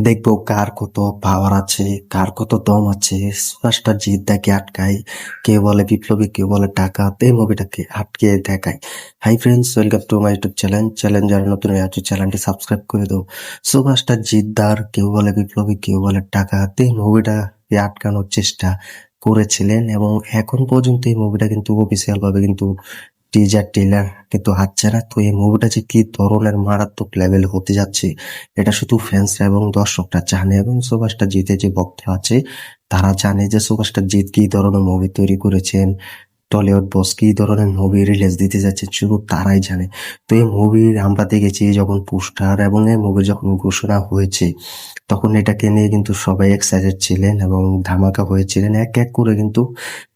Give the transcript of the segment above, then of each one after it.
দেখবো কার কত পাওয়ার আছে, কার কত দম আছে। সুপারস্টার জিদ্দাকে আটকায়, কেউ বলে বিপ্লবী, কেউ বলে ডাকাত। এই মুভিটাকে আটকে দেখায়। Hi friends, welcome to my YouTube channel যারা নতুন হয়ে আছে চ্যানেলটি সাবস্ক্রাইব করে দাও। সুপারস্টার জিদ্দার কেউ বলে বিপ্লবী, কেউ বলে ডাকাত, এই মুভিটাকে আটকানোর চেষ্টা করেছিলেন এবং এখন পর্যন্ত এই মুভিটা কিন্তু অফিসিয়াল ভাবে কিন্তু টিজার টেলার কিন্তু আসছে না। তো এই মুভিটা যে কি ধরনের মারাত্মক লেভেল হতে যাচ্ছে এটা শুধু ফ্যান্সরা এবং দর্শকরা জানে, এবং সুপারস্টার জিতের যে ভক্ত আছে তারা জানে যে সুপারস্টার জিত কি ধরনের মুভি তৈরি করেছেন, টলিউড বস কি ধরনের মুভি রিলিজ দিতে যাচ্ছে শুধু তারাই জানে। তো এই মুভির আমরা দেখেছি যখন পোস্টার এবং এই মুভির যখন ঘোষণা হয়েছে তখন এটাকে নিয়ে কিন্তু সবাই এক্সাইটেড ছিলেন এবং ধামাকা হয়েছিলেন। এক এক করে কিন্তু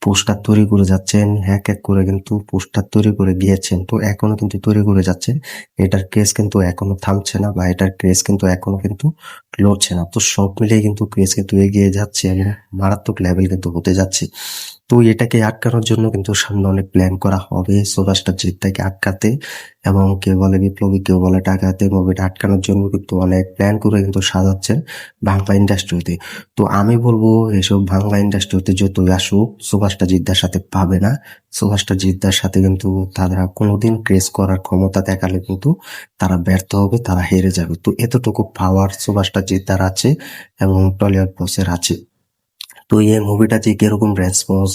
পোস্টার তৈরি করে যাচ্ছেন, এক এক করে কিন্তু পোস্টার তৈরি করে গিয়েছেন, তো এখনো কিন্তু তৈরি করে যাচ্ছেন। এটার ক্রেজ কিন্তু এখনো থামছে না, বা এটার ক্রেজ কিন্তু এখনো কিন্তু লড়ছে না। তো সব মিলিয়ে কিন্তু ক্রেজ কিন্তু এগিয়ে যাচ্ছে এবং মারাত্মক লেভেল কিন্তু হতে যাচ্ছে। তো এটাকে আটকানোর জন্য কিন্তু সামনে অনেক প্ল্যান করা হবে সুপারস্টার জিতটাকে আটকাতে, এবং কেউ বলে বিপ্লবী, কেউ বলে ডাকাতে। মুভিটা আটকানোর জন্য কিন্তু অনেক প্ল্যান করে কিন্তু সাজাচ্ছেন বাংলা ইন্ডাস্ট্রিতে। তো আমি বলবো এসব বাংলা ইন্ডাস্ট্রিতে যতই আসুক সুপারস্টার জিদ্দার সাথে পাবে না। সুপারস্টার জিদ্দার সাথে কিন্তু তারা কোনোদিন ক্রেজ করার ক্ষমতা দেখালে কিন্তু তারা ব্যর্থ হবে, তারা হেরে যাবে। তো এতটুকু পাওয়ার সুপারস্টার জিদ্দার আছে এবং টলিউড বসের আছে। তো এই মুভিটা যে কিরকম রেসপন্স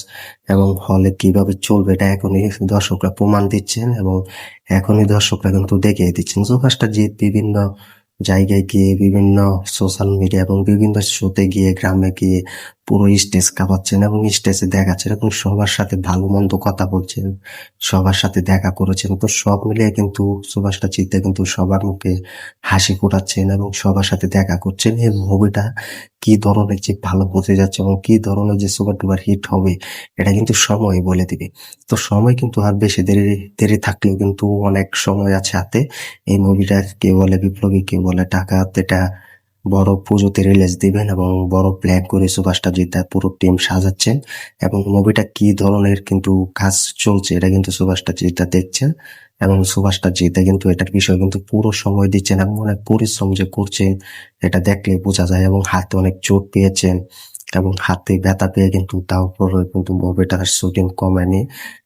এবং হলে কিভাবে চলবে এটা এখনই দর্শকরা প্রমাণ দিচ্ছেন, এবং এখনই দর্শকরা কিন্তু দেখিয়ে দিচ্ছেন। সুপারস্টার জিৎ বিভিন্ন জায়গায় গিয়ে, বিভিন্ন সোশ্যাল মিডিয়া এবং বিভিন্ন শোতে গিয়ে, গ্রামে গিয়ে পুরো স্টেজ কাঁপাচ্ছেন এবং স্টেজে দেখাচ্ছেন এবং সবার সাথে ভালো মন্দ কথা বলছেন, সবার সাথে দেখা করেছেন। তো সব মিলিয়ে কিন্তু সুপারস্টার জিৎ কিন্তু সবার মুখে হাসি ফোটাচ্ছেন এবং সবার সাথে দেখা করছেন। এই মুভিটা কি ধরনের যে ভালো হতে যাচ্ছে এবং কি ধরনের যে সুপার ডুপার হিট হবে এটা কিন্তু সময় বলে দিবে। তো সময় কিন্তু আর বেশি দেরি দেরি থাকলেও কিন্তু অনেক সময় আছে হাতে। এই মুভিটা কেউ বলে বিপ্লবী, কেউ বলে ডাকাত, এটা বড় পুজোতে রিলিজ দিবেন এবং বড় প্ল্যান করে সুপারস্টার জিদ্দার পুরো টিম সাজাচ্ছেন, এবং মুভিটা কি ধরনের কিন্তু কাজ চলছে এটা কিন্তু সুপারস্টার জিদ্দা দেখছেন, এবং সুপারস্টার জিদ্দা কিন্তু এটার বিষয়ে কিন্তু পুরো সময় দিচ্ছেন এবং অনেক পরিশ্রম যে করছেন এটা দেখলে বোঝা যায়। এবং হাতে অনেক চোট পেয়েছেন এবং হাতে ব্যথা পেয়ে কিন্তু তারপরে কিন্তু মুভিটার শুটিং কমেনি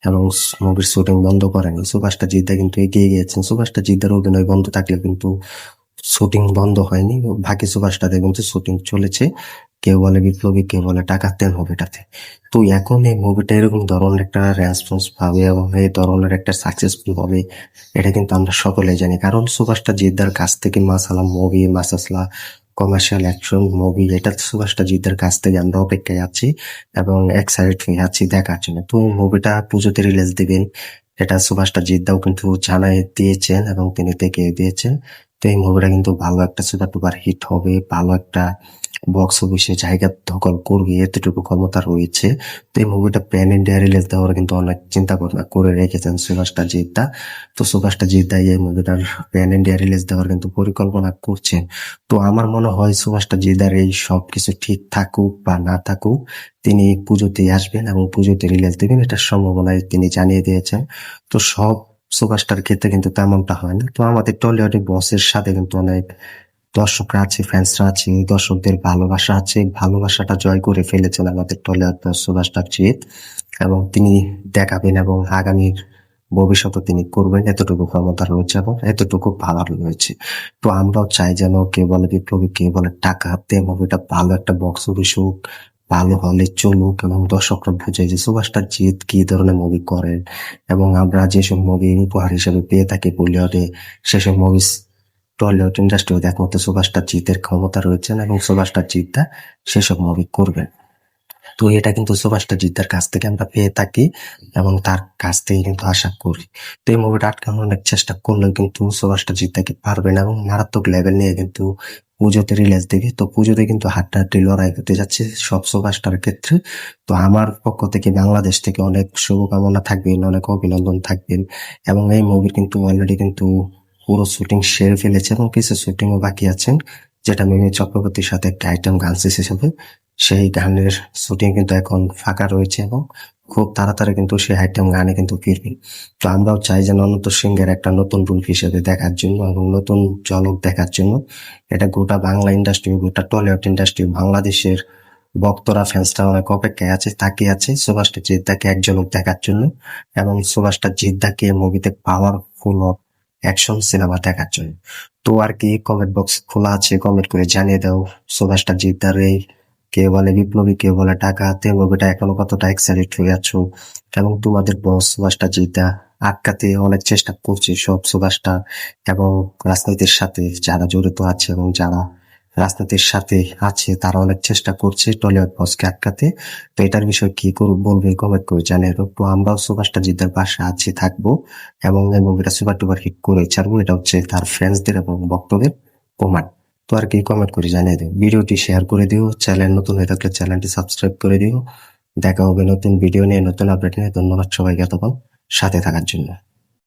এবং মুভির শুটিং বন্ধ করেনি। সুপারস্টার জিদ্দা কিন্তু এগিয়ে গিয়েছেন। সুপারস্টার জিদ্দার অভিনয় বন্ধ থাকলে কিন্তু শুটিং বন্ধ হয়নি, বাকি সুপারস্টারদের কিন্তু শুটিং চলেছে। কেউ বলে বিপ্লবী, কেউ বলে ডাকাতের মুভিটাতে। তো এখন এই মুভিটা এরকম ধরনের একটা রেসপন্স পাবে এবং এই ধরনের একটা সাকসেসফুল হবে এটা কিন্তু আমরা সকলে জানি, কারণ সুপারস্টার জিদ্দার কাছ থেকে মাসালা মুভি, মাসালা কমার্শিয়াল অ্যাকশন মুভি, এটা সুপারস্টার জিদ্দার কাছ থেকে আমরা অপেক্ষায় আছি এবং এক্সাইটেড হয়ে আছি দেখার জন্য। তো মুভিটা পুজোতে রিলিজ দিবেন এটা সুপারস্টার জিদ্দাও কিন্তু জানাই দিয়েছেন এবং তিনি দেখিয়ে দিয়েছেন। তো এই মুভিটা কিন্তু ভালো একটা সুপার ডুপার হিট হবে, ভালো একটা বক্স অফিসে জায়গা দখল করবে এতটুকু ক্ষমতা রয়েছে। তো এই মুভিটা প্যান ইন্ডিয়া রিলিজ দেওয়ার কিন্তু অনেক চিন্তা ভাবনা করে রেখেছেন সুপারস্টার জিদ্দা। তো সুপারস্টার জিদ্দা এই মুভিটার প্যান ইন্ডিয়া রিলিজ দেওয়ার কিন্তু পরিকল্পনা করছেন। তো আমার মনে হয় সুপারস্টার জিদ্দার এই সব কিছু ঠিক থাকুক বা না থাকুক তিনি পুজোতে আসবেন এবং পুজোতে রিলিজ দেবেন এটার সম্ভাবনায় তিনি জানিয়ে দিয়েছেন। তো সব সুপারস্টার ক্ষেত্রে কিন্তু তেমনটা হয় না। তো আমাদের টলিউডে বসের সাথে কিন্তু অনেক দর্শকরা আছে, ফ্যান্সরা আছে, দর্শকদের ভালোবাসা আছে, ভালোবাসাটা জয় করে ফেলেছেন আমাদের টলিউড বস সুপারস্টার জিৎ, এবং তিনি দেখাবেন এবং আগামীর ভবিষ্যতে তিনি করবেন এতটুকু ক্ষমতা রয়েছে এবং এতটুকু পাওয়ার রয়েছে। তো আমরাও চাই যেন কে বলে বিপ্লবী, কে বলে টাকা হাতে মুভিটা ভালো একটা বক্স অফিস হোক, ভালো হলে চলুক এবং দর্শকরা বুঝে যে সুপারস্টার জিৎ কি ধরনের মুভি করেন, এবং আমরা যেসব মুভি উপহার হিসেবে পেয়ে থাকি বলিউডে সেসব মুভি টলিউড ইন্ডাস্ট্রিতে একমাত্র সুপারস্টার জিতের ক্ষমতা রয়েছেন এবং সুপারস্টার জিতটা সেসব মুভি করবেন। তো এটা কিন্তু সুপারস্টার জিদ্দার কাছ থেকে আমরা পেয়ে থাকি এবং তার কাছ থেকে কিন্তু আশা করি। তো এই মুভিটা আটকানোর অনেক চেষ্টা করলেও কিন্তু সুপারস্টার জিদ্দাকে পারবে না এবং মারাত্মক লেভেল নিয়ে কিন্তু পুজোতে রিলিজ দেবে। তো পুজোতে কিন্তু হাড্ডাহাড্ডি লড়াই হতে যাচ্ছে সব সুপারস্টারের ক্ষেত্রে। তো আমার পক্ষ থেকে বাংলাদেশ থেকে অনেক শুভকামনা থাকবেন, অনেক অভিনন্দন থাকবেন, এবং এই মুভির কিন্তু অলরেডি কিন্তু পুরো শুটিং সেরে ফেলেছে এবং কিছু শুটিংও বাকি আছেন, যেটা মিমি চক্রবর্তীর সাথে একটা আইটেম গান হিসেবে সেই গানের শুটিং কিন্তু এখন ফাঁকা রয়েছে এবং খুব তাড়াতাড়ি কিন্তু সেই আইটেম গানে কিন্তু ফিরবে। তো আমরাও চাই যেন অনন্ত সিংহের একটা নতুন রূপ হিসেবে দেখার জন্য এবং নতুন ঝলক দেখার জন্য। এটা গোটা বাংলা ইন্ডাস্ট্রি, গোটা টলিউড ইন্ডাস্ট্রি, বাংলাদেশের ভক্তরা, ফ্যান্সরা অনেক অপেক্ষায় আছে, তাকিয়ে আছে সুপারস্টার জিদ্দাকে এক ঝলক দেখার জন্য এবং সুপারস্টার জিদ্দাকে মুভিতে পাওয়ারফুল অ্যাকশন সিনেমা দেখার জন্য। তো আর কি, কমেন্ট বক্স খোলা আছে, কমেন্ট করে জানিয়ে দাও সুপারস্টার জিদ্দার এই কে বলে বিপ্লবী, কে বলে ডাকাত, এই মুভিটা এখনো কতটা এক্সাইটেড হয়ে আছো এবং তোমাদের বস সুপারস্টার জিদ্দা আটকাতে অনেক চেষ্টা করছে সব সুপারস্টার এবং রাজনীতির সাথে যারা জড়িত আছে এবং যারা রাজনীতির সাথে আছে তারা অনেক চেষ্টা করছে টলিউড বসকে আটকাতে। তো এটার বিষয়ে কি বলবে কমেন্ট করে জানিয়ে দাও। তো আমরাও সুপারস্টার জিদ্দার পাশে আছি, থাকবো এবং এই মুভিটা সুপার ডুপার হিট করে ছাড়বো। এটা হচ্ছে তার ফ্যান্সদের এবং ভক্তদের প্রমাণ। তো আর কি, কমেন্ট করে জানিয়ে দিও, ভিডিওটি শেয়ার করে দিও, চ্যানেল নতুন হয়ে থাকলে চ্যানেলটি সাবস্ক্রাইব করে দিও। দেখা হবে নতুন ভিডিও নিয়ে, নতুন আপডেট নিয়ে। ধন্যবাদ সবাইকে এতক্ষণ সাথে থাকার জন্য।